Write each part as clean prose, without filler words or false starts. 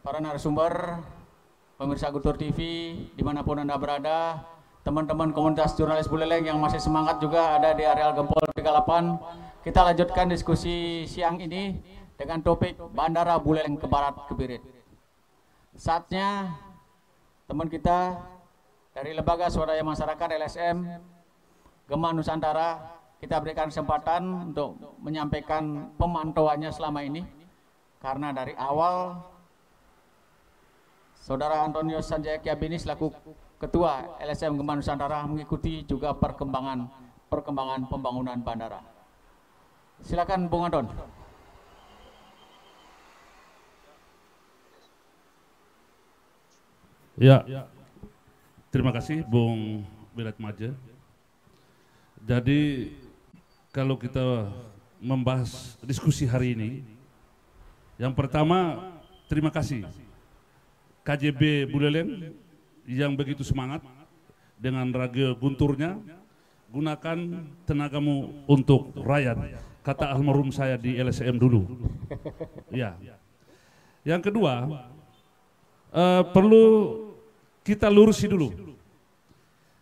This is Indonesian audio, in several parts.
para narasumber, pemirsa Kultur TV, dimanapun Anda berada, teman-teman komunitas jurnalis Buleleng yang masih semangat juga ada di areal Gempol 38. Kita lanjutkan diskusi siang ini dengan topik Bandara Buleleng ke Barat ke Birit. Saatnya teman kita dari Lembaga Swadaya Masyarakat LSM Gema Nusantara, kita berikan kesempatan untuk menyampaikan pemantauannya selama ini, karena dari awal Saudara Antonius Sanjaya Kiabini selaku Ketua LSM Gema Nusantara mengikuti juga perkembangan pembangunan bandara. Silakan Bung Anton. Ya, terima kasih Bung Bilat Maja. Jadi kalau kita membahas diskusi hari ini, yang pertama terima kasih KJB Buleleng yang begitu semangat dengan radio gunturnya, gunakan tenagamu untuk rakyat, kata almarhum saya di LSM dulu. Ya. Yang kedua, perlu kita lurusi dulu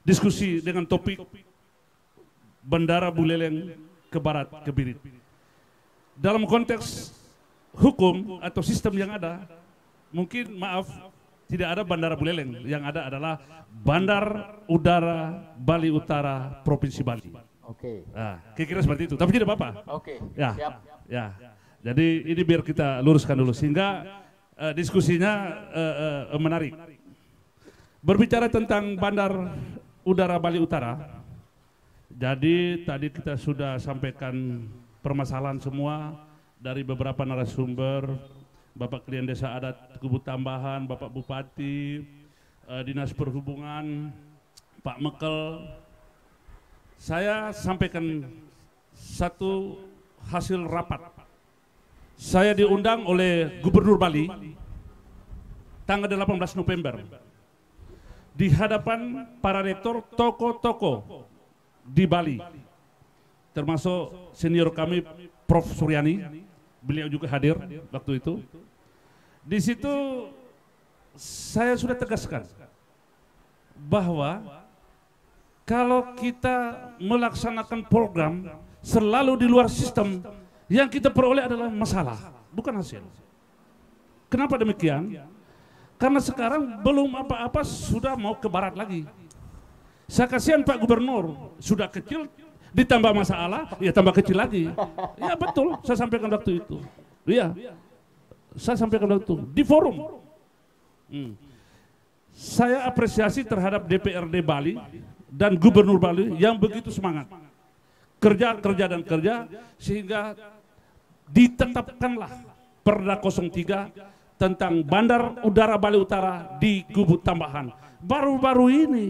diskusi dengan topik Bandara Buleleng ke Barat ke Birit. Dalam konteks hukum atau sistem yang ada, mungkin maaf tidak ada Bandara Buleleng, yang ada adalah Bandar Udara Bali Utara Provinsi Bali. Oke. Nah, kira-kira seperti itu, tapi tidak apa-apa. Oke. Ya, Siap. ya. Jadi ini biar kita luruskan dulu sehingga diskusinya menarik. Berbicara tentang Bandar Udara Bali Utara, jadi tadi kita sudah sampaikan permasalahan semua dari beberapa narasumber, Bapak Klien Desa Adat Kubu Tambahan, Bapak Bupati, Dinas Perhubungan, Pak Mekel. Saya sampaikan satu hasil rapat. Saya diundang oleh Gubernur Bali tanggal 18 November di hadapan para rektor tokoh-tokoh di Bali, termasuk senior kami Prof. Suryani, beliau juga hadir waktu itu. Di situ saya sudah tegaskan bahwa kalau kita melaksanakan program selalu di luar sistem, yang kita peroleh adalah masalah, bukan hasil. Kenapa demikian? Karena sekarang belum apa-apa sudah mau ke barat lagi. Saya kasihan Pak Gubernur, sudah kecil ditambah masalah, ya tambah kecil lagi. Ya betul, saya sampaikan waktu itu. Iya, saya sampaikan waktu itu di forum. Saya apresiasi terhadap DPRD Bali dan Gubernur Bali yang begitu semangat. Kerja sehingga ditetapkanlah Perda 03 tentang Bandar Udara Bali Utara di Kubu Tambahan. Baru-baru ini.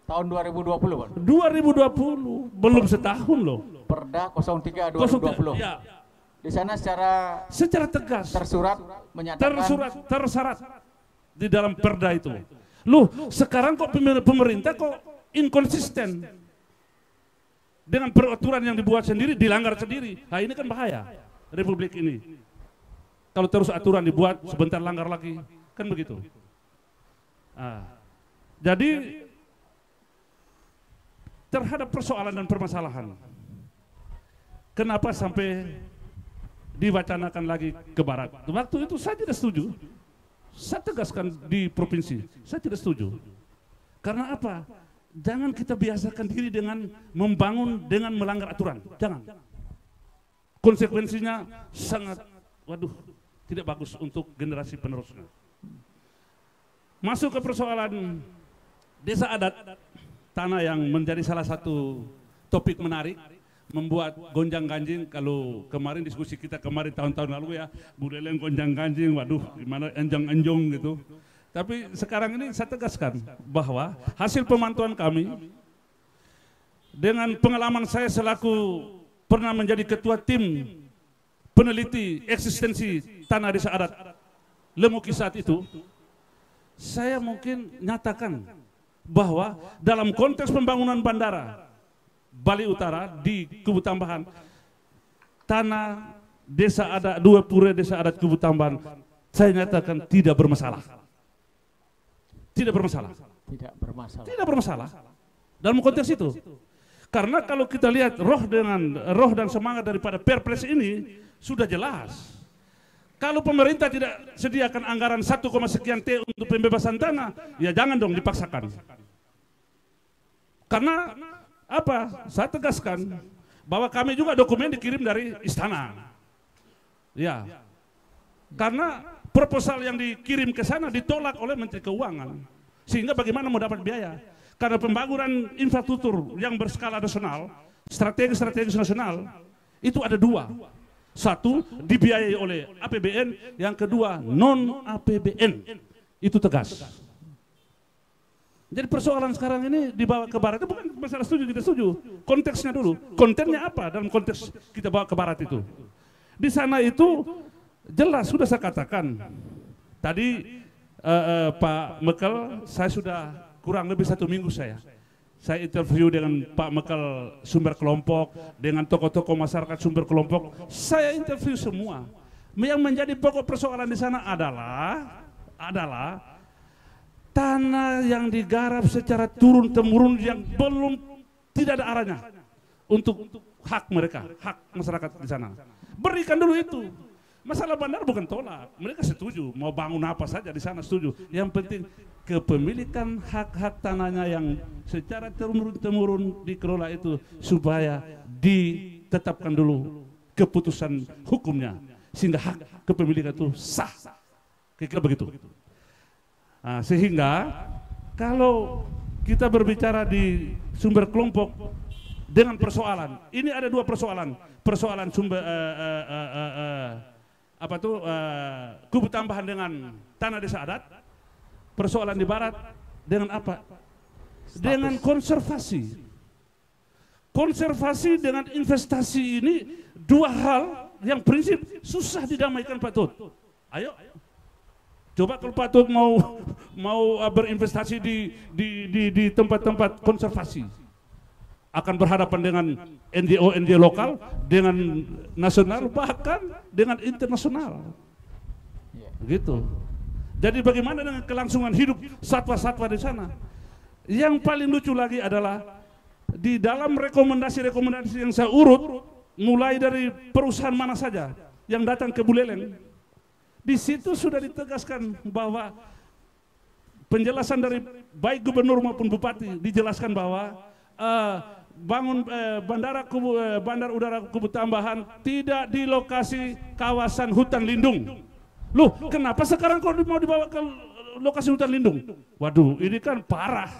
Tahun 2020, Pak. 2020, belum setahun loh. Perda 03 2020. Ya. Di sana secara tegas tersurat menyatakan tersyarat di dalam perda itu. Loh, sekarang kok pemerintah kok inkonsisten dengan peraturan yang dibuat sendiri, dilanggar sendiri. Nah, ini kan bahaya Republik ini. Kalau terus aturan dibuat, sebentar langgar lagi, kan begitu. Nah, jadi terhadap persoalan dan permasalahan, kenapa sampai diwacanakan lagi ke barat? Waktu itu saya tidak setuju. Saya tegaskan di provinsi, saya tidak setuju. Karena apa? Jangan kita biasakan diri dengan membangun dengan melanggar aturan. Jangan. Konsekuensinya sangat, tidak bagus untuk generasi penerusnya. Masuk ke persoalan desa adat, tanah yang menjadi salah satu topik menarik, membuat gonjang-ganjing. Kalau kemarin diskusi kita tahun-tahun lalu ya, Buleleng gonjang-ganjing, gimana enjang-enjong gitu. Tapi sekarang ini saya tegaskan bahwa hasil pemantauan kami, dengan pengalaman saya selaku pernah menjadi ketua tim peneliti eksistensi tanah desa adat Lemuki saat itu, saya mungkin nyatakan bahwa dalam konteks pembangunan bandara Bali Utara di Kubu Tambahan, tanah desa adat, 2 pura desa adat Kubu Tambahan saya nyatakan tidak bermasalah. Tidak bermasalah. Tidak bermasalah. Tidak bermasalah. Dalam konteks itu. Karena kalau kita lihat roh dan semangat daripada Perpres ini sudah jelas. Kalau pemerintah tidak sediakan anggaran 1, sekian T untuk pembebasan tanah, ya jangan dong dipaksakan. Karena apa? Saya tegaskan bahwa kami juga dokumen dikirim dari istana. Ya. Karena proposal yang dikirim ke sana ditolak oleh Menteri Keuangan. Sehingga bagaimana mau dapat biaya? Karena pembangunan infrastruktur yang berskala nasional, strategi nasional, itu ada 2. Satu, dibiayai oleh APBN, yang kedua, non-APBN. Itu tegas. Jadi persoalan sekarang ini dibawa ke barat, itu bukan masalah setuju, tidak setuju. Konteksnya dulu, kontennya apa dalam konteks kita bawa ke barat itu. Di sana itu jelas, sudah saya katakan. Tadi Pak Mekel, saya sudah kurang lebih 1 minggu saya interview dengan Pak Mekel sumber kelompok, dengan tokoh-tokoh masyarakat sumber kelompok, saya interview semua. Yang menjadi pokok persoalan di sana adalah tanah yang digarap secara turun-temurun yang belum tidak ada arahnya untuk hak mereka, hak masyarakat di sana. Berikan dulu itu. Masalah bandar bukan tolak, mereka setuju mau bangun apa saja di sana, setuju. Yang penting kepemilikan hak-hak tanahnya yang secara turun-temurun dikelola itu supaya ditetapkan dulu keputusan hukumnya sehingga hak kepemilikan itu sah. Kira-kira begitu. Nah, sehingga kalau kita berbicara di sumber kelompok dengan persoalan, ini ada 2 persoalan. Persoalan sumber kubu tambahan dengan tanah desa adat, persoalan di barat dengan apa? Dengan konservasi. Konservasi dengan investasi ini 2 hal yang prinsip susah didamaikan Pak Tut. Ayo. Coba kalau Pak Tut mau berinvestasi di tempat-tempat konservasi, akan berhadapan dengan NGO lokal, dengan nasional, bahkan dengan internasional. Gitu. Jadi bagaimana dengan kelangsungan hidup satwa-satwa di sana? Yang paling lucu lagi adalah di dalam rekomendasi-rekomendasi yang saya urut, mulai dari perusahaan mana saja yang datang ke Buleleng, di situ sudah ditegaskan bahwa penjelasan dari baik gubernur maupun bupati dijelaskan bahwa bangun bandar udara Kubu Tambahan tidak di lokasi kawasan hutan lindung. Loh, kenapa sekarang kalau mau dibawa ke lokasi hutan lindung? Waduh, ini kan parah.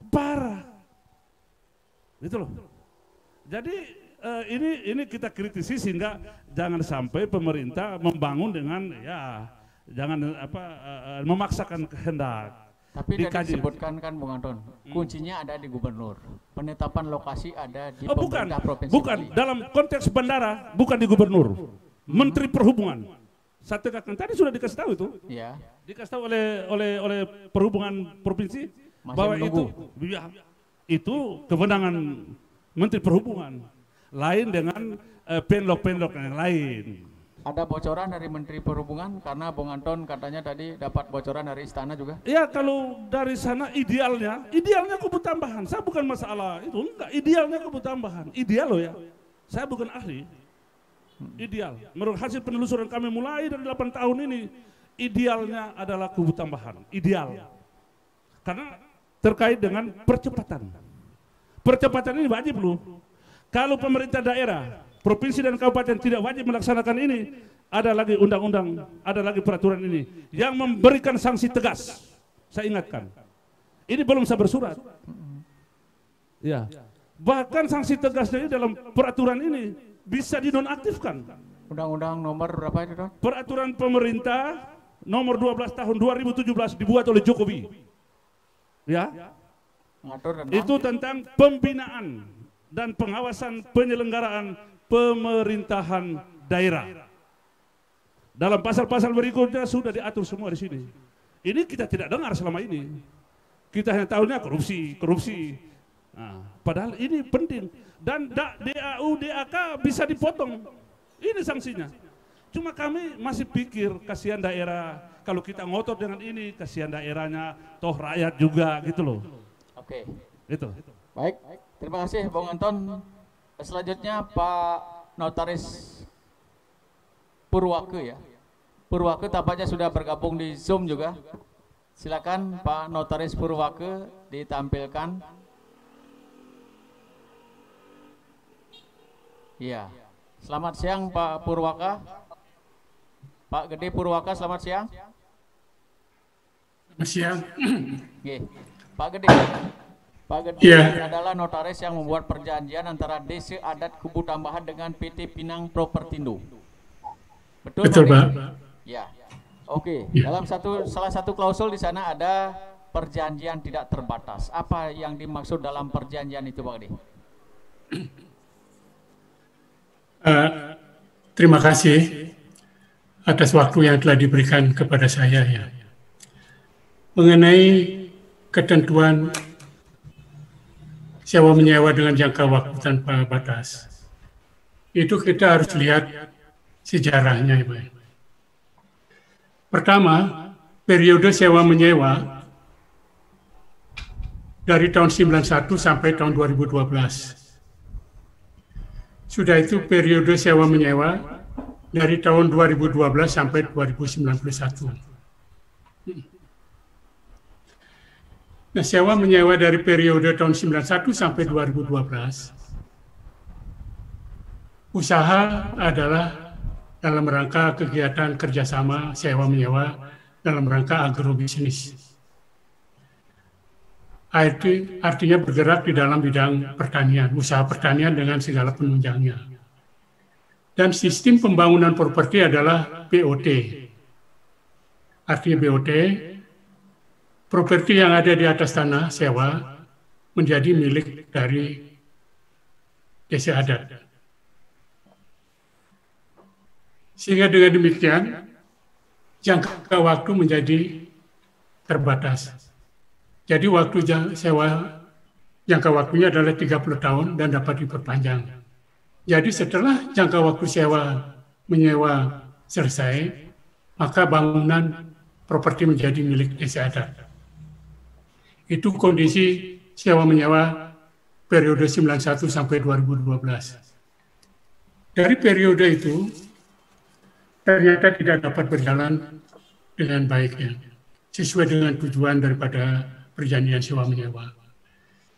Parah. Itu loh. Jadi ini kita kritisi sehingga jangan sampai pemerintah membangun dengan jangan memaksakan kehendak. Tapi tadi disebutkan kan Bung Anton, kuncinya ada di gubernur. Penetapan lokasi ada di pemerintah provinsi. Bukan, dalam konteks bandara bukan di gubernur. Menteri Perhubungan. Saya tegaskan tadi sudah dikasih tahu itu. Iya. Dikasih tahu oleh Perhubungan provinsi bahwa itu kewenangan Menteri Perhubungan. Lain dengan penlok-penlok yang lain. Ada bocoran dari Menteri Perhubungan karena Bung Anton katanya tadi dapat bocoran dari istana juga? Ya, kalau dari sana idealnya Kubu Tambahan. Saya bukan masalah itu, enggak, idealnya Kubu Tambahan. Ideal loh ya. Saya bukan ahli. Ideal. Menurut hasil penelusuran kami mulai dari 8 tahun ini, idealnya adalah Kubu Tambahan. Ideal. Karena terkait dengan percepatan. Percepatan ini wajib loh. Kalau pemerintah daerah, provinsi dan kabupaten tidak wajib melaksanakan ini, ada lagi undang-undang, ada lagi peraturan ini yang memberikan sanksi tegas. Saya ingatkan, ini belum saya bersurat. Ya, bahkan sanksi tegasnya ini dalam peraturan ini bisa dinonaktifkan. Undang-undang nomor berapa itu, Don? Peraturan pemerintah nomor 12 tahun 2017 dibuat oleh Jokowi. Ya, itu tentang pembinaan dan pengawasan penyelenggaraan pemerintahan daerah. Dalam pasal-pasal berikutnya sudah diatur semua di sini. Ini kita tidak dengar selama ini. Kita hanya tahunya korupsi. Nah, padahal ini penting. Dan DAU, DAK bisa dipotong. Ini sanksinya. Cuma kami masih pikir kasihan daerah, kalau kita ngotot dengan ini kasihan daerahnya, toh rakyat juga gitu loh. Oke. Itu. Baik, terima kasih Bung Anton. Selanjutnya Pak Notaris Purwake ya. Purwake tampaknya sudah bergabung di Zoom juga. Silakan Pak Notaris Purwake ditampilkan. Iya. Selamat siang Pak Purwaka. Pak Gede Purwaka, selamat siang. Selamat siang. Oke. Pak Gede. Pak Gede adalah notaris yang membuat perjanjian antara DC Adat Kubu Tambahan dengan PT Pinang Propertindo. Betul Pak? Ya. Oke. Dalam salah satu klausul di sana ada perjanjian tidak terbatas. Apa yang dimaksud dalam perjanjian itu Pak Gede? Terima kasih atas waktu yang telah diberikan kepada saya ya. Mengenai ketentuan sewa menyewa dengan jangka waktu tanpa batas, itu kita harus lihat sejarahnya, Ibu. Pertama, periode sewa menyewa dari tahun 91 sampai tahun 2012. Sudah itu periode sewa menyewa dari tahun 2012 sampai 2091. Nah, sewa menyewa dari periode tahun 91 sampai 2012, usaha adalah dalam rangka kegiatan kerjasama sewa menyewa dalam rangka agrobisnis. Artinya bergerak di dalam bidang pertanian, usaha pertanian dengan segala penunjangnya. Dan sistem pembangunan properti adalah BOT. Artinya BOT, properti yang ada di atas tanah sewa menjadi milik dari desa adat. Sehingga dengan demikian, jangka waktu menjadi terbatas. Jadi waktu sewa, jangka waktunya adalah 30 tahun dan dapat diperpanjang. Jadi setelah jangka waktu sewa menyewa selesai, maka bangunan properti menjadi milik desa adat. Itu kondisi sewa menyewa periode 91 sampai 2012. Dari periode itu, ternyata tidak dapat berjalan dengan baiknya, sesuai dengan tujuan daripada perjanjian sewa menyewa.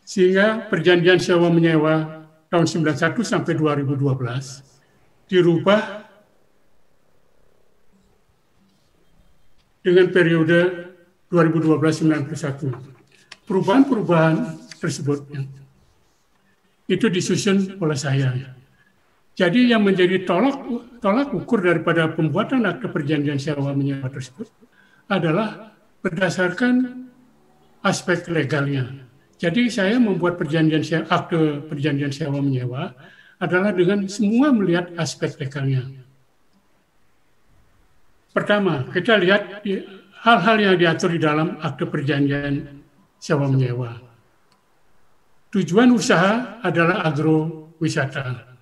Sehingga perjanjian sewa menyewa tahun 91 sampai 2012 dirubah dengan periode 2012-91. Perubahan-perubahan tersebut itu disusun oleh saya. Jadi yang menjadi tolak ukur daripada pembuatan akte perjanjian sewa menyewa tersebut adalah berdasarkan aspek legalnya. Jadi saya membuat akte perjanjian sewa menyewa adalah dengan semua melihat aspek legalnya. Pertama, kita lihat hal-hal yang diatur di dalam akte perjanjian sewa menyewa. Tujuan usaha adalah agrowisata.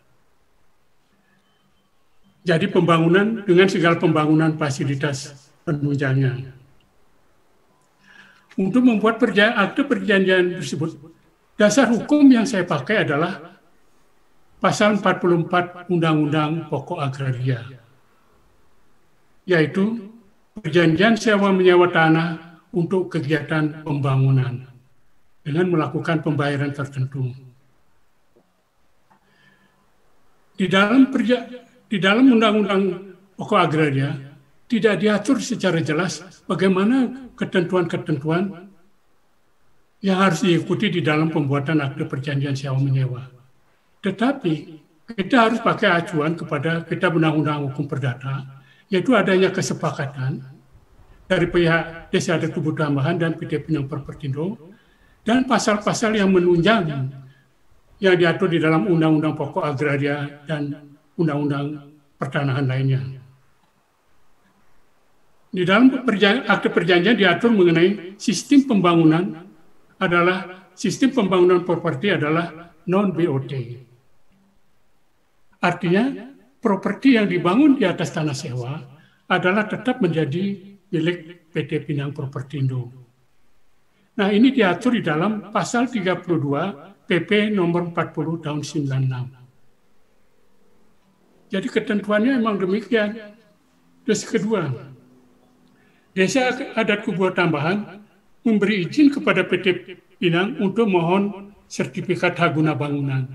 Jadi pembangunan dengan segala pembangunan fasilitas penunjangnya. Untuk membuat akte perjanjian tersebut, dasar hukum yang saya pakai adalah pasal 44 Undang-Undang Pokok Agraria, yaitu perjanjian sewa menyewa tanah untuk kegiatan pembangunan dengan melakukan pembayaran tertentu. Di dalam Undang-Undang Pokok Agraria tidak diatur secara jelas bagaimana ketentuan-ketentuan yang harus diikuti di dalam pembuatan akte perjanjian sewa menyewa. Tetapi kita harus pakai acuan kepada Kitab Undang-Undang Hukum Perdata, yaitu adanya kesepakatan dari pihak Desa Adat Kubu Tambahan dan PT Pinang Propertindo dan pasal-pasal yang menunjang yang diatur di dalam Undang-Undang Pokok Agraria dan Undang-Undang Pertanahan lainnya. Di dalam akte perjanjian diatur mengenai sistem pembangunan properti adalah non-BOT. Artinya properti yang dibangun di atas tanah sewa adalah tetap menjadi milik PT Pinang Propertindo. Nah, ini diatur di dalam pasal 32 PP nomor 40 tahun 96. Jadi ketentuannya memang demikian. Terus kedua, Desa Adat Kubu Tambahan memberi izin kepada PT Pinang untuk mohon sertifikat hak guna bangunan.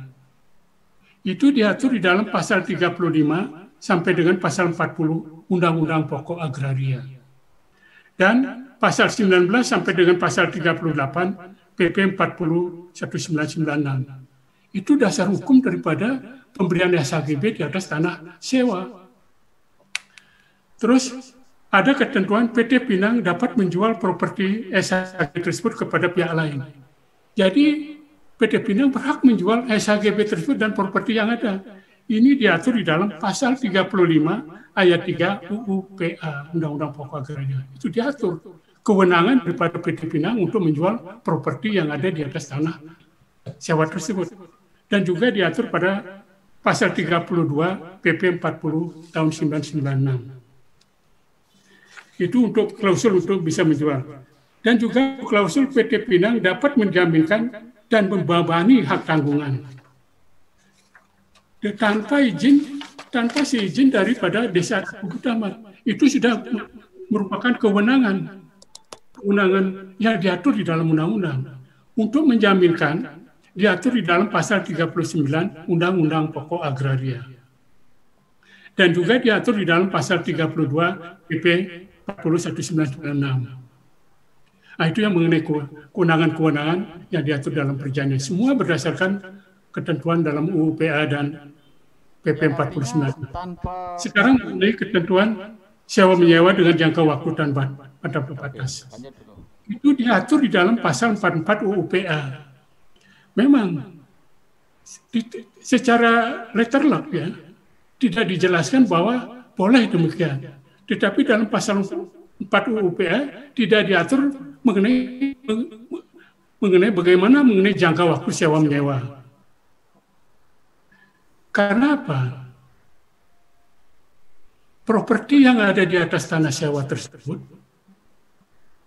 Itu diatur di dalam pasal 35 sampai dengan pasal 40 Undang-Undang Pokok Agraria. Dan pasal 19 sampai dengan pasal 38 PP 40 1996. Itu dasar hukum daripada pemberian SHGB di atas tanah sewa. Terus ada ketentuan PT Pinang dapat menjual properti SHGB tersebut kepada pihak lain. Jadi PT Pinang berhak menjual SHGB tersebut dan properti yang ada. Ini diatur di dalam pasal 35 ayat 3 UU PA, Undang-Undang Pokok Agraria. Itu diatur kewenangan daripada PT Pinang untuk menjual properti yang ada di atas tanah sewa tersebut. Dan juga diatur pada pasal 32 PP 40 tahun 1996. Itu untuk klausul untuk bisa menjual. Dan juga klausul PT Pinang dapat menjaminkan dan membebani hak tanggungan. Tanpa seizin daripada Desa Adat Kubu Tambahan. Itu sudah merupakan kewenangan yang diatur di dalam undang-undang. Untuk menjaminkan, diatur di dalam pasal 39 Undang-Undang Pokok Agraria. Dan juga diatur di dalam pasal 32 PP 40 1996. Nah, itu yang mengenai kewenangan-kewenangan yang diatur dalam perjanjian. Semua berdasarkan ketentuan dalam UU PA dan PP 49. Sekarang mengenai ketentuan sewa menyewa dengan jangka waktu tanpa batas. Itu diatur di dalam pasal 44 UU PA. Memang secara letterlock ya tidak dijelaskan bahwa boleh demikian. Tetapi dalam pasal 4 UU PA tidak diatur mengenai bagaimana mengenai jangka waktu sewa menyewa. Karena apa? Properti yang ada di atas tanah sewa tersebut,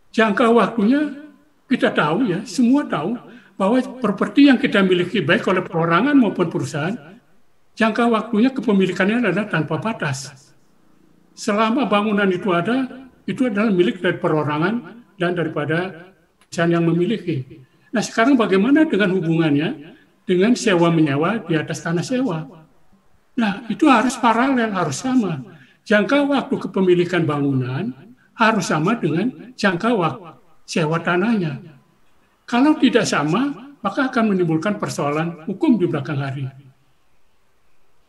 jangka waktunya kita tahu ya, semua tahu bahwa properti yang kita miliki baik oleh perorangan maupun perusahaan, jangka waktunya kepemilikannya adalah tanpa batas. Selama bangunan itu ada, itu adalah milik dari perorangan dan daripada perusahaan yang memiliki. Nah, sekarang bagaimana dengan hubungannya dengan sewa menyewa di atas tanah sewa? Nah, itu harus paralel, harus sama. Jangka waktu kepemilikan bangunan harus sama dengan jangka waktu sewa tanahnya. Kalau tidak sama, maka akan menimbulkan persoalan hukum di belakang hari.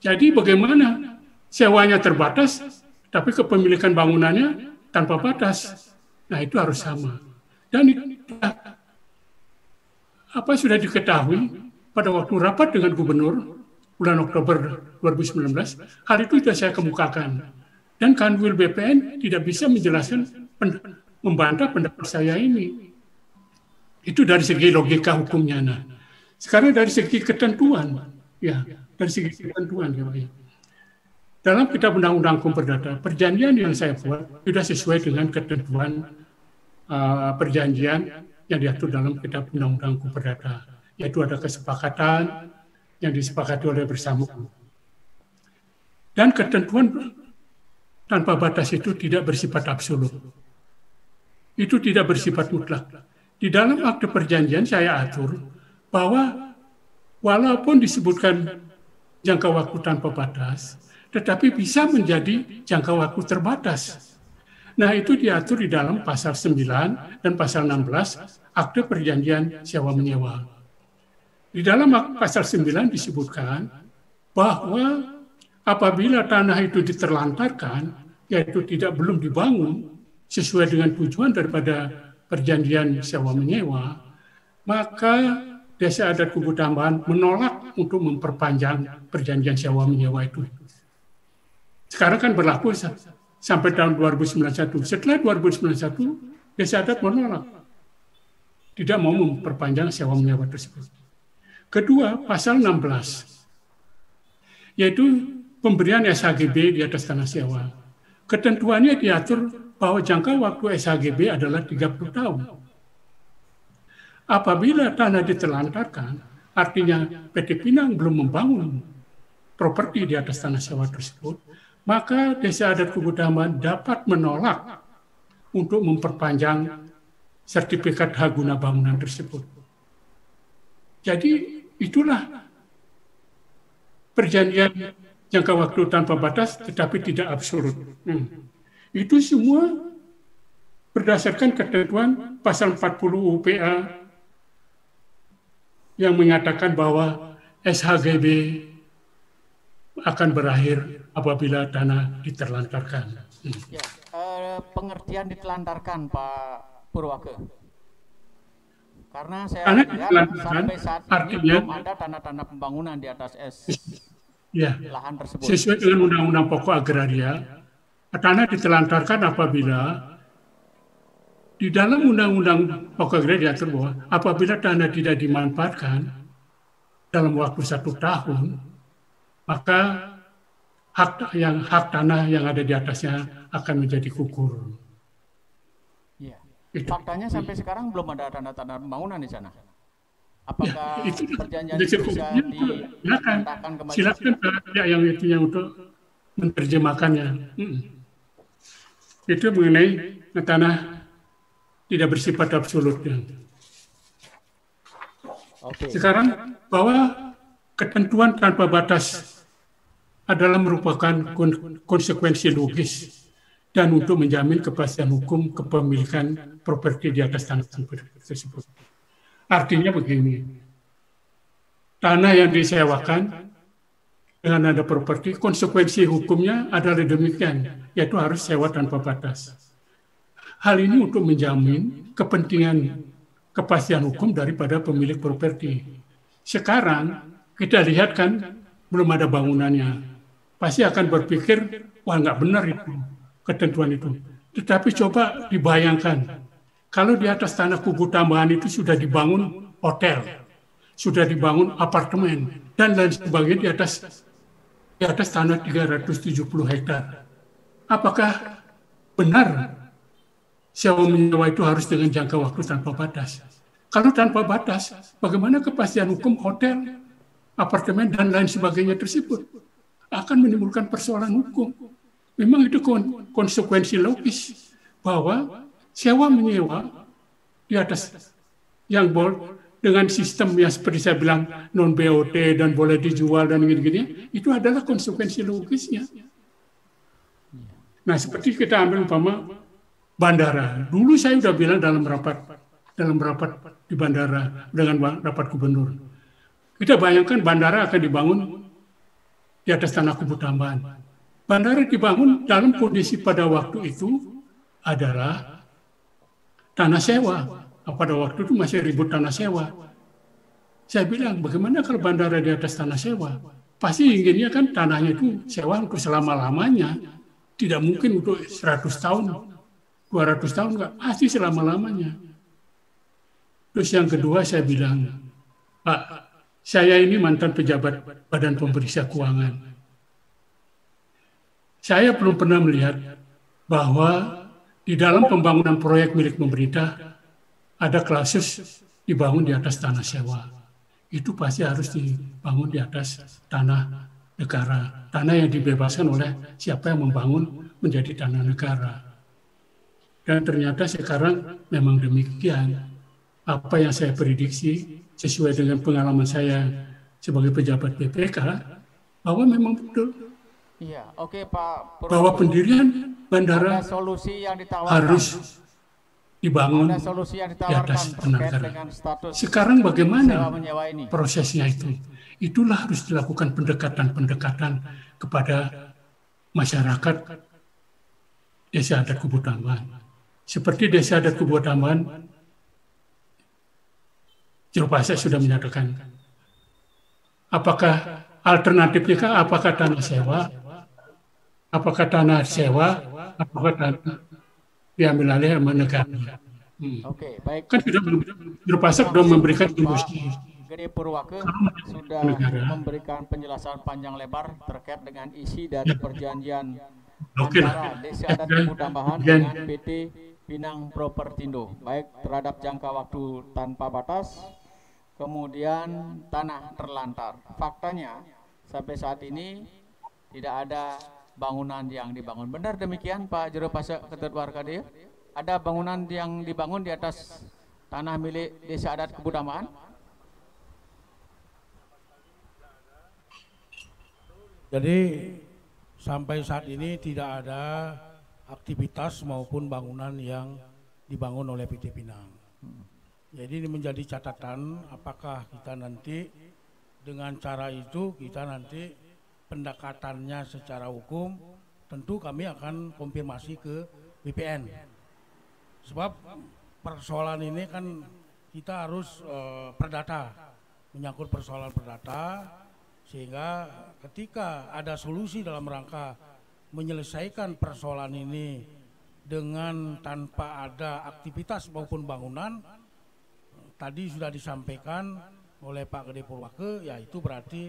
Jadi bagaimana sewanya terbatas, tapi kepemilikan bangunannya tanpa batas. Nah, itu harus sama. Dan itu sudah diketahui pada waktu rapat dengan gubernur bulan Oktober 2019, hal itu sudah saya kemukakan. Dan Kanwil BPN tidak bisa menjelaskan, membantah pendapat saya ini. Itu dari segi logika hukumnya. Nah, sekarang dari segi ketentuan, ya, dari segi ketentuan, ya, Pak. Dalam Kitab Undang-Undang Hukum Perdata, perjanjian yang saya buat sudah sesuai dengan ketentuan perjanjian yang diatur dalam Kitab Undang-Undang Hukum Perdata, yaitu ada kesepakatan yang disepakati oleh bersama. Dan ketentuan tanpa batas itu tidak bersifat absolut. Itu tidak bersifat mutlak. Di dalam akte perjanjian saya atur bahwa walaupun disebutkan jangka waktu tanpa batas, tetapi bisa menjadi jangka waktu terbatas. Nah, itu diatur di dalam pasal 9 dan pasal 16 akte perjanjian sewa menyewa. Di dalam pasal 9 disebutkan bahwa apabila tanah itu diterlantarkan, yaitu belum dibangun sesuai dengan tujuan daripada perjanjian sewa menyewa, maka Desa Adat Kubu Tambahan menolak untuk memperpanjang perjanjian sewa menyewa itu. Sekarang kan berlaku sampai tahun 2091. Setelah 2091, Desa Adat menolak. Tidak mau memperpanjang sewa menyewa tersebut. Kedua, pasal 16. Yaitu pemberian SHGB di atas tanah sewa. Ketentuannya diatur bahwa jangka waktu SHGB adalah 30 tahun. Apabila tanah ditelantarkan, artinya PT Pinang belum membangun properti di atas tanah sewa tersebut, maka Desa Adat Kubu Tambahan dapat menolak untuk memperpanjang sertifikat hak guna bangunan tersebut. Jadi itulah perjanjian jangka waktu tanpa batas tetapi tidak absolut. Itu semua berdasarkan ketentuan pasal 40 UPA yang mengatakan bahwa SHGB akan berakhir apabila tanah diterlantarkan. Ya, pengertian ditelantarkan Pak Purwake. Karena saya lihat sampai saat ini belum ada tanda-tanda pembangunan di atas lahan tersebut. Sesuai dengan Undang-Undang Pokok Agraria, tanah ditelantarkan apabila di dalam Undang-Undang Pokok Agraria diatur bahwa apabila tanah tidak dimanfaatkan dalam waktu 1 tahun, maka hak tanah yang ada di atasnya akan menjadi gugur. Ya. Faktanya sampai sekarang belum ada tanda-tanda pembangunan di sana. Apakah perjanjian itu bisa dikatakan kembali? Silakan pihak yang itu yang untuk menerjemahkannya. Itu mengenai tanah tidak bersifat absolut. Sekarang bahwa ketentuan tanpa batas adalah merupakan konsekuensi logis dan untuk menjamin kepastian hukum kepemilikan properti di atas tanah tersebut. Artinya begini, tanah yang disewakan dengan ada properti, konsekuensi hukumnya adalah demikian, yaitu harus sewa tanpa batas. Hal ini untuk menjamin kepentingan kepastian hukum daripada pemilik properti. Sekarang kita lihat kan belum ada bangunannya, pasti akan berpikir, wah nggak benar itu ketentuan itu. Tetapi coba dibayangkan, kalau di atas tanah Kubu Tambahan itu sudah dibangun hotel, sudah dibangun apartemen, dan lain sebagainya di atas tanah 370 hektar. Apakah benar sewa menyewa itu harus dengan jangka waktu tanpa batas? Kalau tanpa batas, bagaimana kepastian hukum hotel, apartemen, dan lain sebagainya tersebut? Akan menimbulkan persoalan hukum. Memang itu konsekuensi logis bahwa sewa menyewa di atas yang dengan sistem yang seperti saya bilang non BOT dan boleh dijual dan gini-gini, itu adalah konsekuensi logisnya. Nah, seperti kita ambil umpama bandara. Dulu saya sudah bilang dalam rapat di bandara dengan rapat gubernur. Kita bayangkan bandara akan dibangun di atas tanah Kubu Tambahan. Bandara dibangun dalam kondisi pada waktu itu adalah tanah sewa. Pada waktu itu masih ribut tanah sewa. Saya bilang, bagaimana kalau bandara di atas tanah sewa? Pasti inginnya kan tanahnya itu sewa untuk selama-lamanya. Tidak mungkin untuk 100 tahun, 200 tahun, enggak. Pasti selama-lamanya. Terus yang kedua saya bilang, Pak, saya ini mantan pejabat Badan Pemeriksa Keuangan. Saya belum pernah melihat bahwa di dalam pembangunan proyek milik pemerintah ada klausul dibangun di atas tanah sewa. Itu pasti harus dibangun di atas tanah negara. Tanah yang dibebaskan oleh siapa yang membangun menjadi tanah negara. Dan ternyata sekarang memang demikian. Apa yang saya prediksi sesuai dengan pengalaman saya sebagai pejabat BPK, bahwa memang betul. Iya, oke Pak Purwake. Bahwa pendirian bandara harus dibangun di atas tanah negara. Sekarang bagaimana prosesnya itu? Itulah harus dilakukan pendekatan-pendekatan kepada masyarakat Desa Adat Kubu Tambahan. Seperti Desa Adat Kubu Tambahan, Juru Pasek sudah menyatakan, apakah alternatifnya apakah tanah sewa, apakah tanah diambil alih sama negara. Oke, baik. Kan Juru Pasek sudah memberikan industri. Gede Purwake sudah memberikan penjelasan panjang lebar terkait dengan isi dari perjanjian antara Desa Adat Kubu Tambahan dengan PT Pinang Propertindo, baik terhadap jangka waktu tanpa batas, kemudian tanah terlantar. Faktanya sampai saat ini tidak ada bangunan yang dibangun. Benar demikian Pak Juru Pasek Ketut Warkadi? Ada bangunan yang dibangun di atas tanah milik Desa Adat Kubu Tambahan? Jadi sampai saat ini tidak ada aktivitas maupun bangunan yang dibangun oleh PT Pinang. Jadi ini menjadi catatan apakah kita nanti dengan cara itu kita nanti pendekatannya secara hukum tentu kami akan konfirmasi ke BPN. Sebab persoalan ini kan kita harus perdata, menyangkut persoalan perdata, sehingga ketika ada solusi dalam rangka menyelesaikan persoalan ini dengan tanpa ada aktivitas maupun bangunan, tadi sudah disampaikan oleh Pak Gede Purwake, yaitu berarti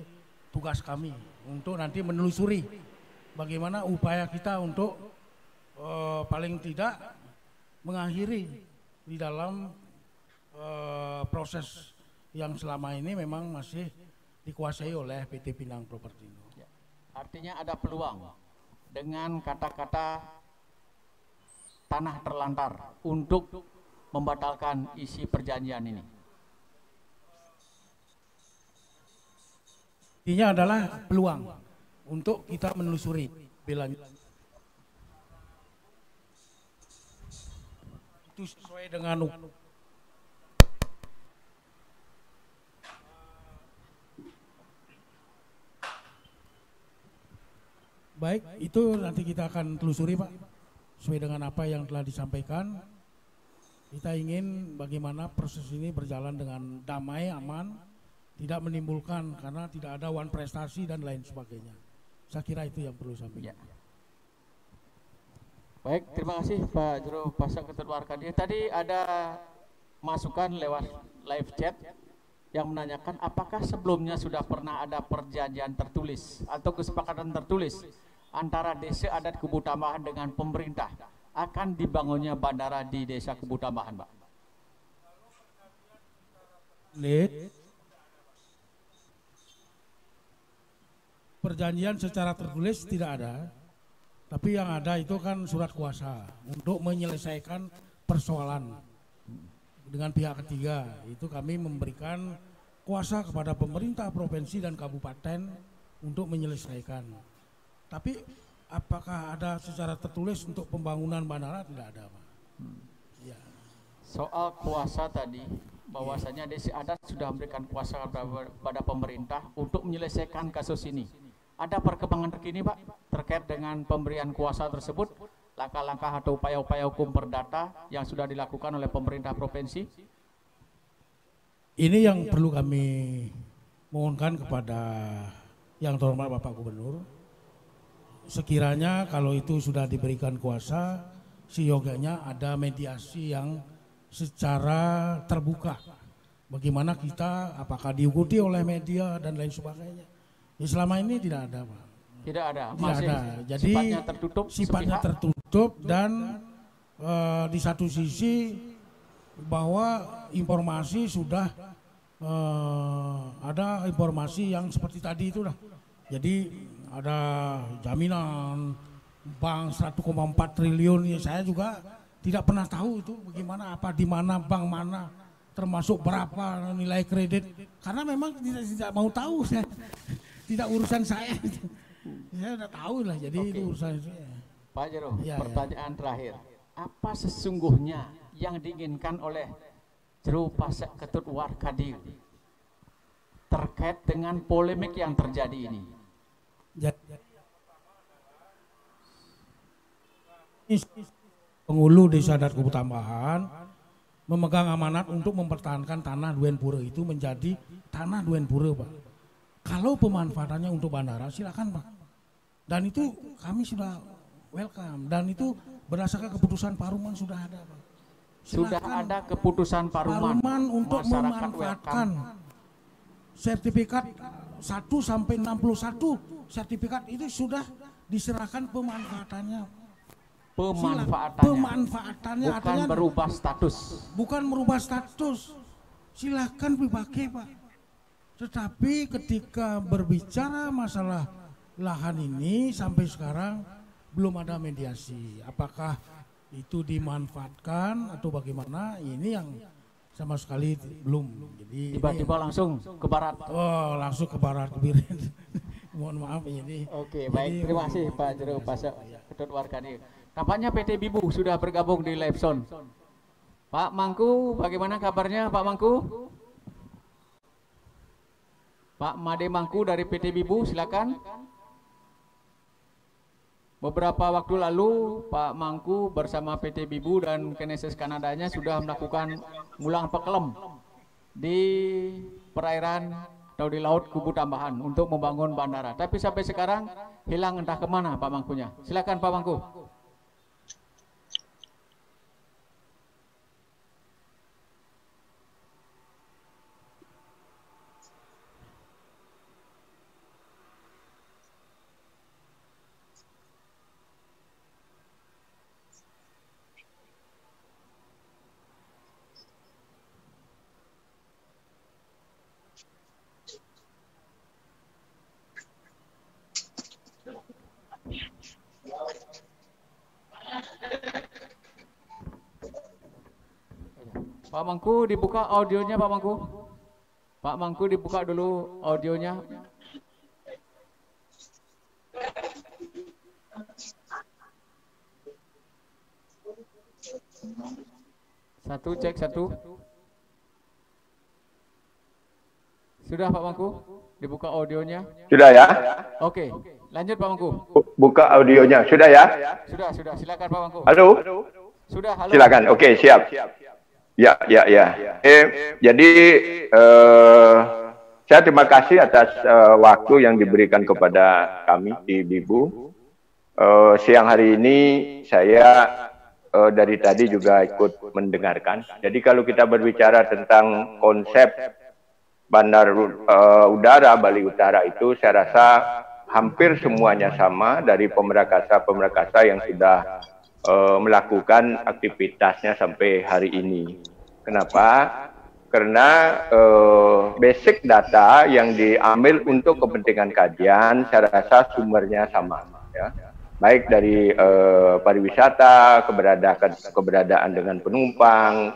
tugas kami untuk nanti menelusuri bagaimana upaya kita untuk paling tidak mengakhiri di dalam proses yang selama ini memang masih dikuasai oleh PT Pinang Propertindo. Ya. Artinya ada peluang dengan kata-kata tanah terlantar untuk membatalkan isi perjanjian ini. Intinya adalah peluang untuk kita menelusuri itu sesuai dengan baik, itu nanti kita akan telusuri Pak, sesuai dengan apa yang telah disampaikan. Kita ingin bagaimana proses ini berjalan dengan damai, aman, tidak menimbulkan karena tidak ada wan prestasi dan lain sebagainya. Saya kira itu yang perlu sampaikan. Ya. Baik, terima kasih Pak Juru Pasek Ketut Warkadi. Tadi ada masukan lewat live chat yang menanyakan apakah sebelumnya sudah pernah ada perjanjian tertulis atau kesepakatan tertulis antara Desa Adat Kubu Tambahan dengan pemerintah akan dibangunnya bandara di Desa Kubu Tambahan, Pak? Perjanjian secara tertulis tidak ada, tapi yang ada itu kan surat kuasa untuk menyelesaikan persoalan dengan pihak ketiga. Itu kami memberikan kuasa kepada pemerintah provinsi dan kabupaten untuk menyelesaikan. Tapi apakah ada secara tertulis untuk pembangunan bandara? Tidak ada, Pak. Ya. Soal kuasa tadi, bahwasanya Desa Adat sudah memberikan kuasa kepada pemerintah untuk menyelesaikan kasus ini. Ada perkembangan terkini Pak terkait dengan pemberian kuasa tersebut, langkah-langkah atau upaya-upaya hukum perdata yang sudah dilakukan oleh pemerintah provinsi? Ini yang perlu kami mohonkan kepada yang terhormat Bapak Gubernur. Sekiranya kalau itu sudah diberikan kuasa, seyogyanya ada mediasi yang secara terbuka. Bagaimana kita, apakah diikuti oleh media dan lain sebagainya. Ya, selama ini tidak ada, Pak. Tidak ada, masih ada. Jadi sifatnya tertutup dan di satu sisi bahwa informasi sudah ada informasi yang seperti tadi itu lah. Jadi ada jaminan bank 1,4 triliun, ya saya juga tidak pernah tahu itu bagaimana, apa di mana bank mana, termasuk berapa nilai kredit, karena memang tidak mau tahu saya. Tidak urusan saya. Saya udah tahu lah, jadi itu urusan saya. Pak Jero, pertanyaan terakhir. Apa sesungguhnya yang diinginkan oleh Juru Pasek Ketut Warkadi terkait dengan polemik yang terjadi ini? Penghulu Desa Adat Kubu Tambahan memegang amanat untuk mempertahankan tanah Duen Pura itu menjadi tanah Duen Pura, Pak. Kalau pemanfaatannya untuk bandara silakan, Pak. Dan itu kami sudah welcome, dan itu berdasarkan keputusan Paruman sudah ada, Pak. Silakan, sudah ada keputusan Paruman untuk memanfaatkan sertifikat 1 sampai 61 sertifikat itu sudah diserahkan pemanfaatannya. Pemanfaatannya bukan artinya berubah status. Bukan merubah status. Silakan dipakai, Pak. Tetapi ketika berbicara masalah lahan ini sampai sekarang belum ada mediasi. Apakah itu dimanfaatkan atau bagaimana? Ini yang sama sekali belum. Jadi tiba-tiba langsung ke barat. Oh, langsung ke barat Biren. Mohon maaf ini. Oke, baik. Terima kasih Pak Jero Pasek Ketut Warkadi. Tampaknya PT Bibu sudah bergabung di live sound. Pak Mangku, bagaimana kabarnya Pak Mangku? Pak Made Mangku dari PT Bibu, silakan. Beberapa waktu lalu Pak Mangku bersama PT Bibu dan Kinesis Kanadanya sudah melakukan ngulang pekelem di perairan atau di laut Kubu Tambahan untuk membangun bandara. Tapi sampai sekarang hilang entah kemana Pak Mangkunya. Silakan Pak Mangku. Pak Mangku dibuka audionya Pak Mangku. Pak Mangku dibuka dulu audionya. Satu, cek satu. Sudah Pak Mangku dibuka audionya. Sudah ya? Oke, lanjut Pak Mangku. Buka audionya. Sudah ya? Sudah. Silakan Pak Mangku. Halo? Sudah, halo. Silakan. Oke, siap. Ya. Jadi saya terima kasih atas waktu yang diberikan kepada kami di Bibu. Siang hari ini saya dari tadi juga ikut mendengarkan. Jadi kalau kita berbicara tentang konsep Bandar Udara Bali Utara itu, saya rasa hampir semuanya sama dari pemerakasa yang sudah melakukan aktivitasnya sampai hari ini. Kenapa? Karena basic data yang diambil untuk kepentingan kajian, saya rasa sumbernya sama, ya. Baik dari pariwisata, keberadaan dengan penumpang,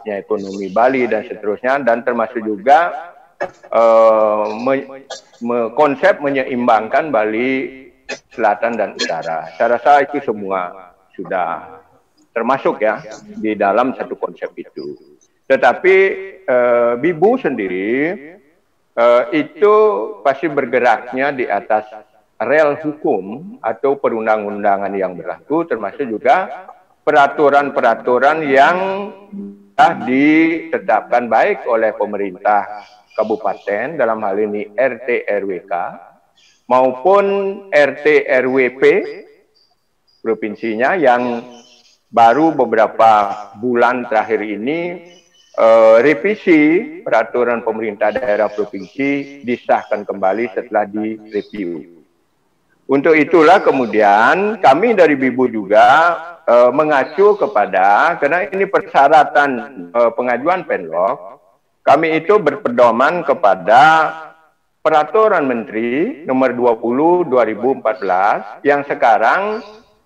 ekonomi Bali dan seterusnya, dan termasuk juga konsep menyeimbangkan Bali Selatan dan Utara. Saya rasa itu semua sudah termasuk ya di dalam satu konsep itu. Tetapi Bibu sendiri itu pasti bergeraknya di atas rel hukum atau perundang-undangan yang berlaku, termasuk juga peraturan-peraturan yang telah ditetapkan baik oleh pemerintah kabupaten, dalam hal ini RT RWK, maupun RT RWP provinsinya yang baru beberapa bulan terakhir ini revisi peraturan pemerintah daerah provinsi disahkan kembali setelah direview. Untuk itulah kemudian kami dari Bibu juga mengacu kepada, karena ini persyaratan pengajuan penlog, kami itu berpedoman kepada Peraturan Menteri Nomor 20 2014 yang sekarang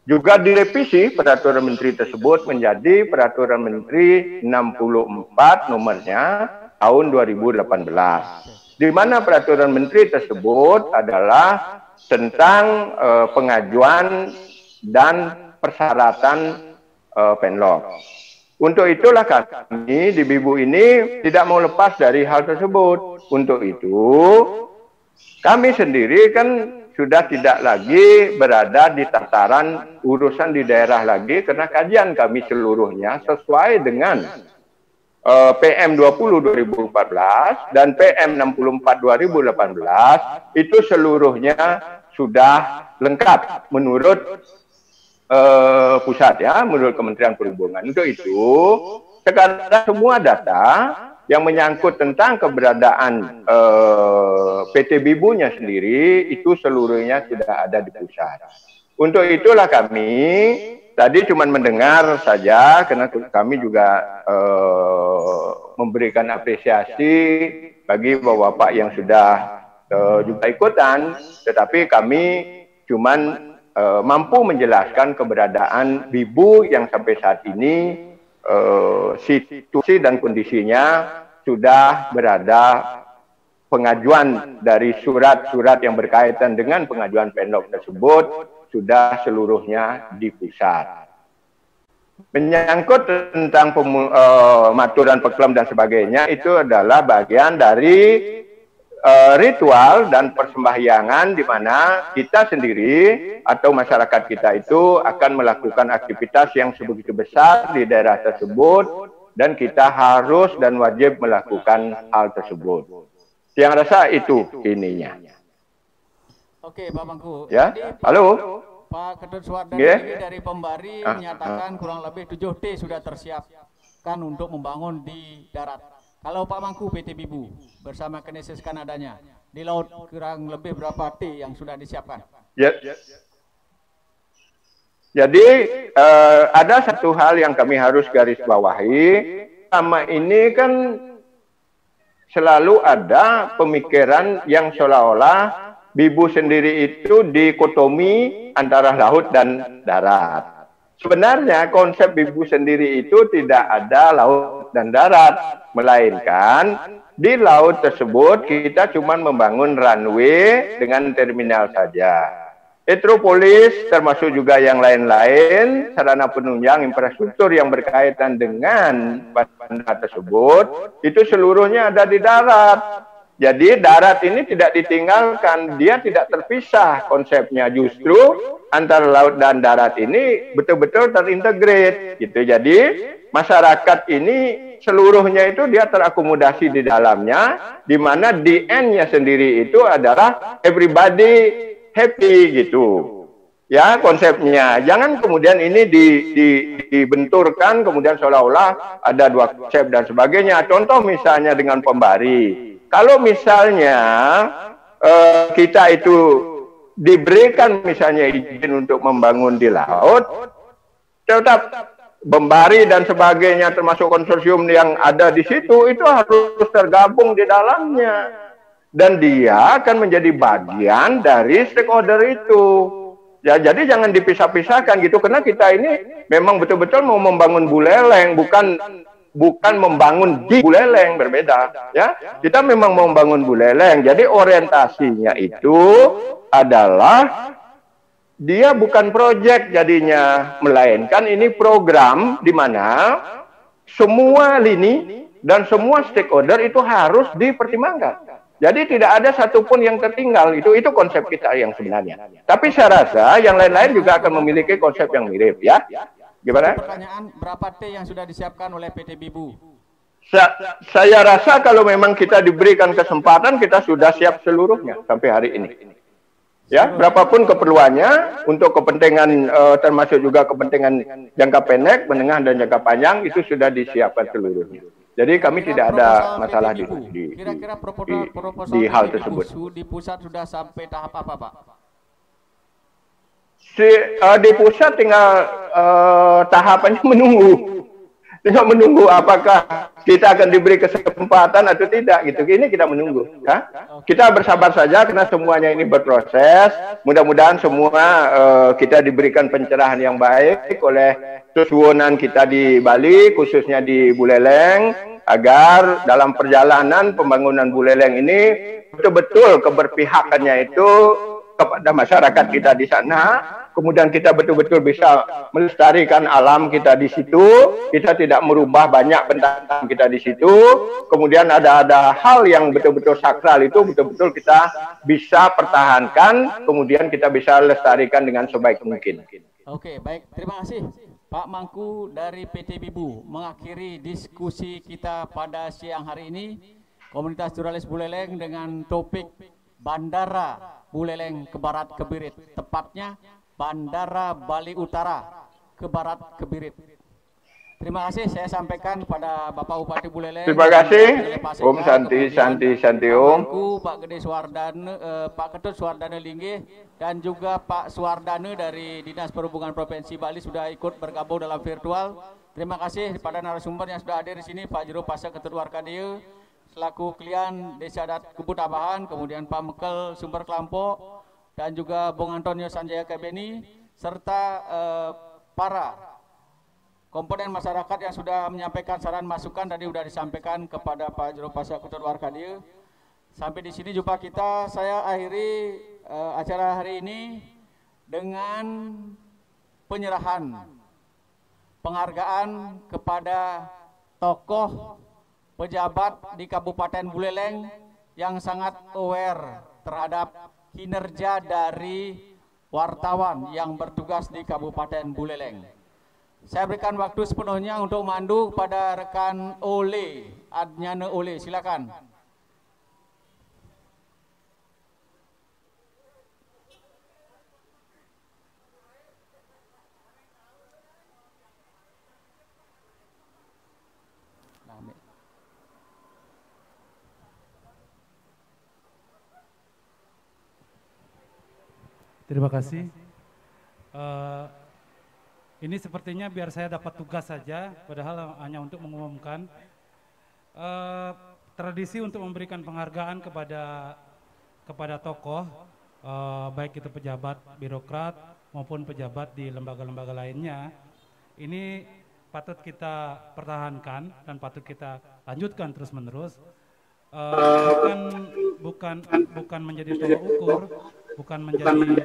juga direvisi Peraturan Menteri tersebut menjadi Peraturan Menteri 64 nomornya tahun 2018. Di mana Peraturan Menteri tersebut adalah tentang pengajuan dan persyaratan penlog. Untuk itulah kami di Bibu ini tidak mau lepas dari hal tersebut. Untuk itu kami sendiri kan sudah tidak lagi berada di tataran urusan di daerah lagi, karena kajian kami seluruhnya sesuai dengan PM 20 2014 dan PM 64 2018 itu seluruhnya sudah lengkap menurut pusat ya, menurut Kementerian Perhubungan. Untuk itu sekarang semua data yang menyangkut tentang keberadaan PT Bibunya sendiri itu seluruhnya sudah ada di pusat. Untuk itulah kami tadi cuma mendengar saja, karena kami juga memberikan apresiasi bagi bapak-bapak yang sudah juga ikutan, tetapi kami cuma mampu menjelaskan keberadaan Bibu yang sampai saat ini situasi dan kondisinya sudah berada pengajuan dari surat-surat yang berkaitan dengan pengajuan PNOK tersebut sudah seluruhnya di pusat. Menyangkut tentang maturan peklem dan sebagainya, itu adalah bagian dari ritual dan persembahyangan di mana kita sendiri atau masyarakat kita itu akan melakukan aktivitas yang sebegitu besar di daerah tersebut dan kita harus dan wajib melakukan hal tersebut. Yang rasa itu ininya. Oke, Pak Mangku. Ya, jadi, halo. Pak Ketut Suwardana dari Pembari menyatakan kurang lebih 7T sudah tersiapkan untuk membangun di darat. Kalau Pak Mangku PT Bibu bersama Kinesis Kanadanya di laut kurang lebih berapa T yang sudah disiapkan? Ya. Jadi ada satu hal yang kami harus garis bawahi. Selama ini kan selalu ada pemikiran yang seolah-olah Bibu sendiri itu dikotomi antara laut dan darat. Sebenarnya konsep Bibu sendiri itu tidak ada laut dan darat, melainkan di laut tersebut kita cuma membangun runway dengan terminal saja. Metropolis termasuk juga yang lain-lain, sarana penunjang infrastruktur yang berkaitan dengan bandara tersebut, itu seluruhnya ada di darat. Jadi darat ini tidak ditinggalkan, dia tidak terpisah konsepnya, justru antara laut dan darat ini betul-betul terintegrate gitu. Jadi masyarakat ini seluruhnya itu dia terakomodasi di dalamnya, di mana the end-nya sendiri itu adalah everybody happy gitu. Ya, konsepnya. Jangan kemudian ini dibenturkan kemudian seolah-olah ada dua konsep dan sebagainya. Contoh misalnya dengan Pembari. Kalau misalnya kita itu diberikan misalnya izin untuk membangun di laut, tetap Pembari dan sebagainya termasuk konsorsium yang ada di situ itu harus tergabung di dalamnya. Dan dia akan menjadi bagian dari stakeholder itu. Ya, jadi jangan dipisah-pisahkan gitu, karena kita ini memang betul-betul mau membangun Buleleng, bukan membangun di Buleleng, berbeda. Ya, kita memang mau membangun Buleleng. Jadi orientasinya itu adalah dia bukan proyek jadinya, melainkan ini program di mana semua lini dan semua stakeholder itu harus dipertimbangkan. Jadi tidak ada satupun yang tertinggal, itu konsep kita yang sebenarnya. Tapi saya rasa yang lain-lain juga akan memiliki konsep yang mirip, ya. Gimana? Pertanyaan, berapa T yang sudah disiapkan oleh PT Bibu? Saya rasa kalau memang kita diberikan kesempatan, kita sudah siap seluruhnya sampai hari ini. Ya, berapapun keperluannya untuk kepentingan termasuk juga kepentingan jangka pendek, menengah dan jangka panjang itu sudah disiapkan seluruhnya. Jadi kami tidak ada masalah di hal tersebut. Di pusat sudah sampai tahap apa, Pak? Di pusat tinggal tahapannya tinggal menunggu apakah kita akan diberi kesempatan atau tidak gitu. Ini kita menunggu. Ya? Kita bersabar saja karena semuanya ini berproses. Mudah-mudahan semua kita diberikan pencerahan yang baik oleh susunan kita di Bali, khususnya di Buleleng, agar dalam perjalanan pembangunan Buleleng ini betul-betul keberpihakannya itu kepada masyarakat kita di sana. Kemudian kita betul-betul bisa melestarikan alam kita di situ. Kita tidak merubah banyak bentang kita di situ. Kemudian ada hal yang betul-betul sakral itu betul-betul kita bisa pertahankan. Kemudian kita bisa lestarikan dengan sebaik mungkin. Oke, baik. Terima kasih Pak Mangku dari PT Bibu. Mengakhiri diskusi kita pada siang hari ini, Komunitas Jurnalis Buleleng dengan topik Bandara Buleleng ke Barat ke Birit. Tepatnya Bandara Bali Utara ke Barat ke Birit. Terima kasih saya sampaikan kepada Bapak Bupati Buleleng. Terima kasih. Om Santi Om. Pak Gede Suwardana, Pak Ketut Suwardana Linggih, dan juga Pak Suwardana dari Dinas Perhubungan Provinsi Bali sudah ikut bergabung dalam virtual. Terima kasih kepada narasumber yang sudah hadir di sini, Pak Jero Pasek Ketut Warkadia, selaku klien Desa Adat Kebut Abahan, kemudian Pak Mekel Sumber Kelampok, dan juga Bung Antonio Sanjaya Kebeni, serta para komponen masyarakat yang sudah menyampaikan saran masukan tadi sudah disampaikan kepada Pak Jero Pasek Ketut Warkadia. Sampai di sini jumpa kita. Saya akhiri acara hari ini dengan penyerahan penghargaan kepada tokoh pejabat di Kabupaten Buleleng yang sangat aware terhadap kinerja dari wartawan yang bertugas di Kabupaten Buleleng. Saya berikan waktu sepenuhnya untuk mandu kepada rekan Ole, Adnyana Ole, silakan. Terima kasih. Ini sepertinya biar saya dapat tugas saja, padahal hanya untuk mengumumkan. Tradisi untuk memberikan penghargaan kepada tokoh, baik itu pejabat birokrat maupun pejabat di lembaga-lembaga lainnya, ini patut kita pertahankan dan patut kita lanjutkan terus-menerus. Bukan menjadi tolak ukur, bukan menjadi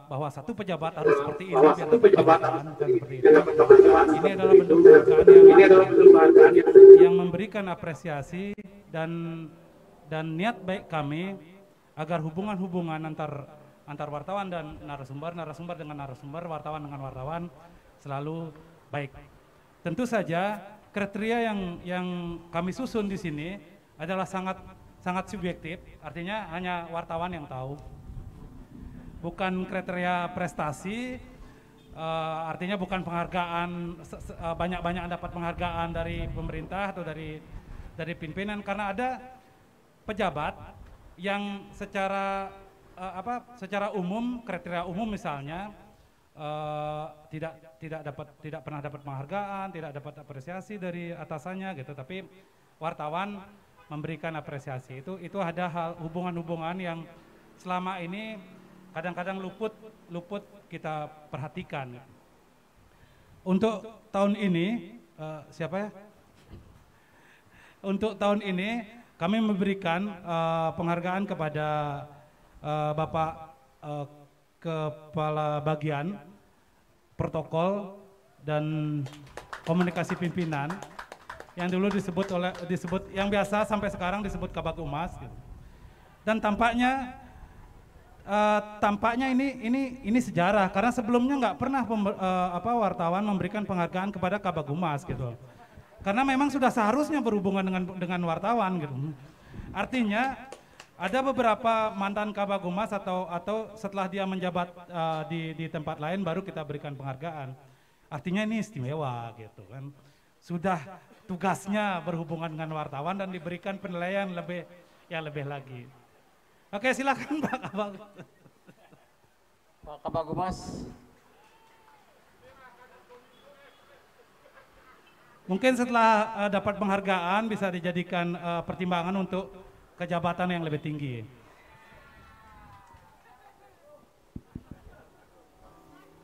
bahwa satu pejabat harus seperti ini biar dapat penghargaan, bukan seperti itu. Ini adalah bentuk penghargaan yang memberikan apresiasi dan niat baik kami agar hubungan antar wartawan dan narasumber dengan narasumber, wartawan dengan wartawan selalu baik. Tentu saja kriteria yang kami susun di sini adalah sangat subjektif, artinya hanya wartawan yang tahu. Bukan kriteria prestasi, artinya bukan penghargaan, banyak-banyak dapat penghargaan dari pemerintah atau dari pimpinan, karena ada pejabat yang secara umum, kriteria umum misalnya, tidak pernah dapat penghargaan, tidak dapat apresiasi dari atasannya gitu, tapi wartawan memberikan apresiasi. Itu ada hubungan-hubungan yang selama ini kadang-kadang luput kita perhatikan. Untuk tahun ini, Untuk tahun ini kami memberikan penghargaan kepada Bapak Kepala Bagian Protokol dan Komunikasi Pimpinan yang dulu disebut yang biasa sampai sekarang disebut Kabag Humas. Dan tampaknya ini sejarah, karena sebelumnya nggak pernah wartawan memberikan penghargaan kepada Kabag Humas gitu. Karena memang sudah seharusnya berhubungan dengan wartawan gitu. Artinya ada beberapa mantan Kabag Humas atau setelah dia menjabat di tempat lain baru kita berikan penghargaan. Artinya ini istimewa gitu kan. Sudah tugasnya berhubungan dengan wartawan dan diberikan penilaian lebih lagi. Oke, silakan Pak Kabag. Pak Kabag Humas. Mungkin setelah dapat penghargaan bisa dijadikan pertimbangan untuk kejabatan yang lebih tinggi.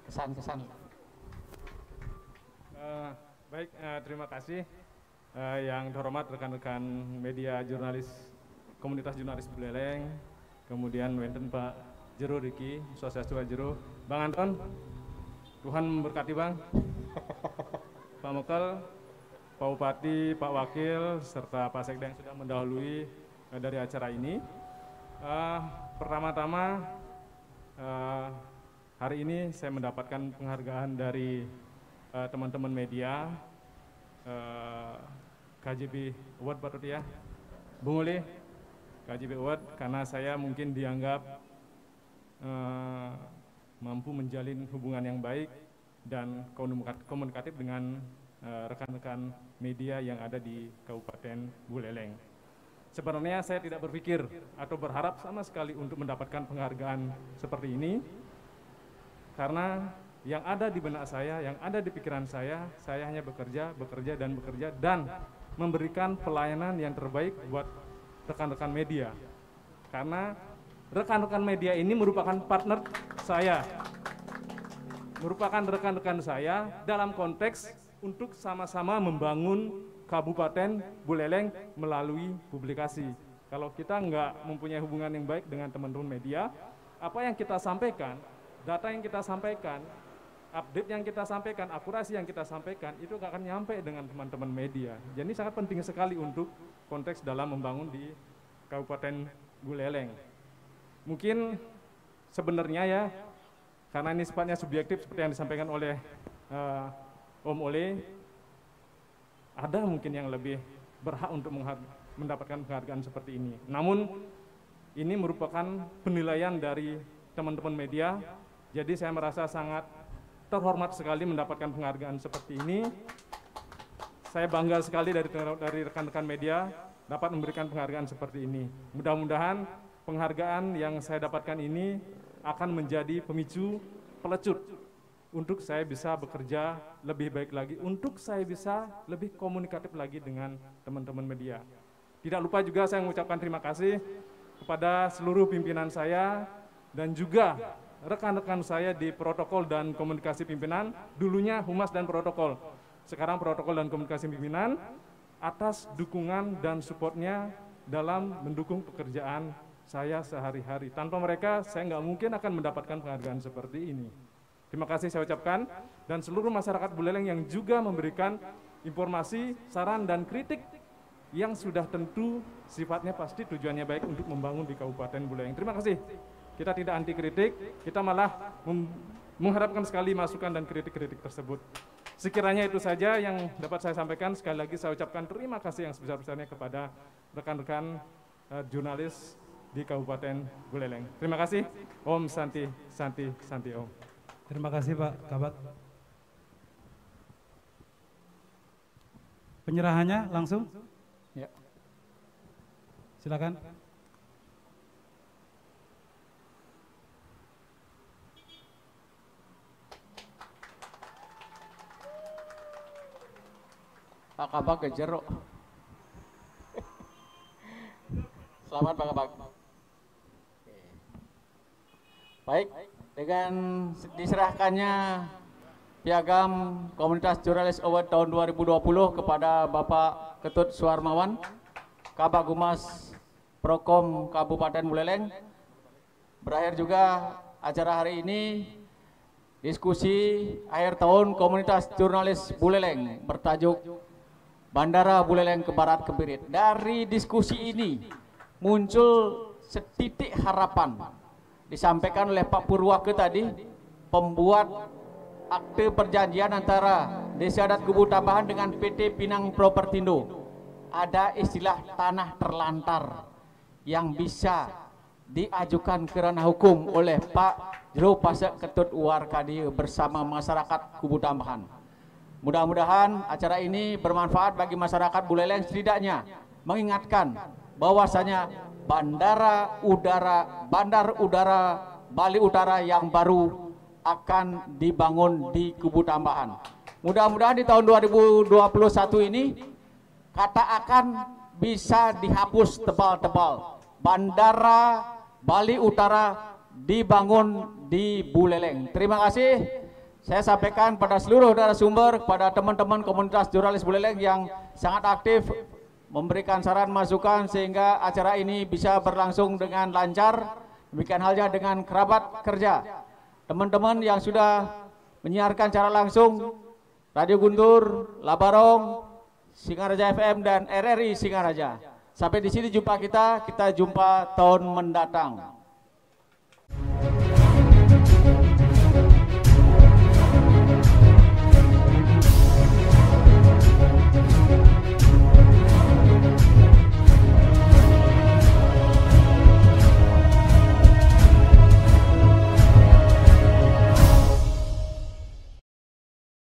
Kesan. Baik, terima kasih yang terhormat rekan-rekan media jurnalis, komunitas jurnalis Buleleng, kemudian wenten Pak Jero Riki, Swastiastu Jero, Bang Anton, Tuhan memberkati Bang, Pak Mekel, Pak Bupati, Pak Wakil, serta Pak Sekda yang sudah mendahului dari acara ini. Pertama-tama hari ini saya mendapatkan penghargaan dari teman-teman media, KJB Award Pak Ruti ya, Bung Uli, KJB Award, karena saya mungkin dianggap mampu menjalin hubungan yang baik dan komunikatif dengan rekan-rekan media yang ada di Kabupaten Buleleng. Sebenarnya saya tidak berpikir atau berharap sama sekali untuk mendapatkan penghargaan seperti ini, karena yang ada di benak saya, yang ada di pikiran saya hanya bekerja dan memberikan pelayanan yang terbaik buat rekan-rekan media. Karena rekan-rekan media ini merupakan partner saya, merupakan rekan-rekan saya dalam konteks untuk sama-sama membangun Kabupaten Buleleng melalui publikasi. Kalau kita nggak mempunyai hubungan yang baik dengan teman-teman media, apa yang kita sampaikan, data yang kita sampaikan, update yang kita sampaikan, akurasi yang kita sampaikan, itu nggak akan nyampe dengan teman-teman media. Jadi sangat penting sekali untuk konteks dalam membangun di Kabupaten Buleleng. Mungkin sebenarnya ya, karena ini sifatnya subjektif seperti yang disampaikan oleh Om Ole, ada mungkin yang lebih berhak untuk mendapatkan penghargaan seperti ini. Namun ini merupakan penilaian dari teman-teman media, jadi saya merasa sangat terhormat sekali mendapatkan penghargaan seperti ini. Saya bangga sekali dari rekan-rekan media dapat memberikan penghargaan seperti ini. Mudah-mudahan penghargaan yang saya dapatkan ini akan menjadi pemicu pelecut untuk saya bisa bekerja lebih baik lagi, untuk saya bisa lebih komunikatif lagi dengan teman-teman media. Tidak lupa juga saya mengucapkan terima kasih kepada seluruh pimpinan saya dan juga rekan-rekan saya di protokol dan komunikasi pimpinan, dulunya Humas dan Protokol, sekarang Protokol dan Komunikasi Pimpinan, atas dukungan dan supportnya dalam mendukung pekerjaan saya sehari-hari. Tanpa mereka, saya nggak mungkin akan mendapatkan penghargaan seperti ini. Terima kasih saya ucapkan, dan seluruh masyarakat Buleleng yang juga memberikan informasi, saran, dan kritik yang sudah tentu sifatnya pasti tujuannya baik untuk membangun di Kabupaten Buleleng. Terima kasih. Kita tidak anti kritik, kita malah mengharapkan sekali masukan dan kritik-kritik tersebut. Sekiranya itu saja yang dapat saya sampaikan. Sekali lagi saya ucapkan terima kasih yang sebesar-besarnya kepada rekan-rekan jurnalis di Kabupaten Buleleng. Terima kasih. Om Santi, Santi, Santi Om. Terima kasih Pak Kabak. Penyerahannya langsung? Ya. Silakan. Pak Kabak ke jeruk. Selamat Pak Kabak. Baik, dengan diserahkannya piagam Komunitas Jurnalis Award tahun 2020 kepada Bapak Ketut Suarmawan, Kabak Humas Prokom Kabupaten Buleleng, berakhir juga acara hari ini, diskusi akhir tahun Komunitas Jurnalis Buleleng bertajuk Bandara Buleleng ke Barat ke Birit. Dari diskusi ini muncul setitik harapan disampaikan oleh Pak Purwake tadi, pembuat akte perjanjian antara Desa Adat Kubu Tambahan dengan PT Pinang Propertindo. Ada istilah tanah terlantar yang bisa diajukan ke ranah hukum oleh Pak Jero Pasek Ketut Warkadi bersama masyarakat Kubu Tambahan. Mudah-mudahan acara ini bermanfaat bagi masyarakat Buleleng, setidaknya mengingatkan bahwasanya bandar udara Bali Utara yang baru akan dibangun di Kubu Tambahan. Mudah-mudahan di tahun 2021 ini kata akan bisa dihapus tebal-tebal. Bandara Bali Utara dibangun di Buleleng. Terima kasih. Saya sampaikan pada seluruh narasumber, pada teman-teman komunitas jurnalis Buleleng yang sangat aktif memberikan saran masukan sehingga acara ini bisa berlangsung dengan lancar. Demikian halnya dengan kerabat kerja, teman-teman yang sudah menyiarkan secara langsung Radio Guntur, Labarong, Singaraja FM dan RRI Singaraja. Sampai di sini jumpa kita jumpa tahun mendatang.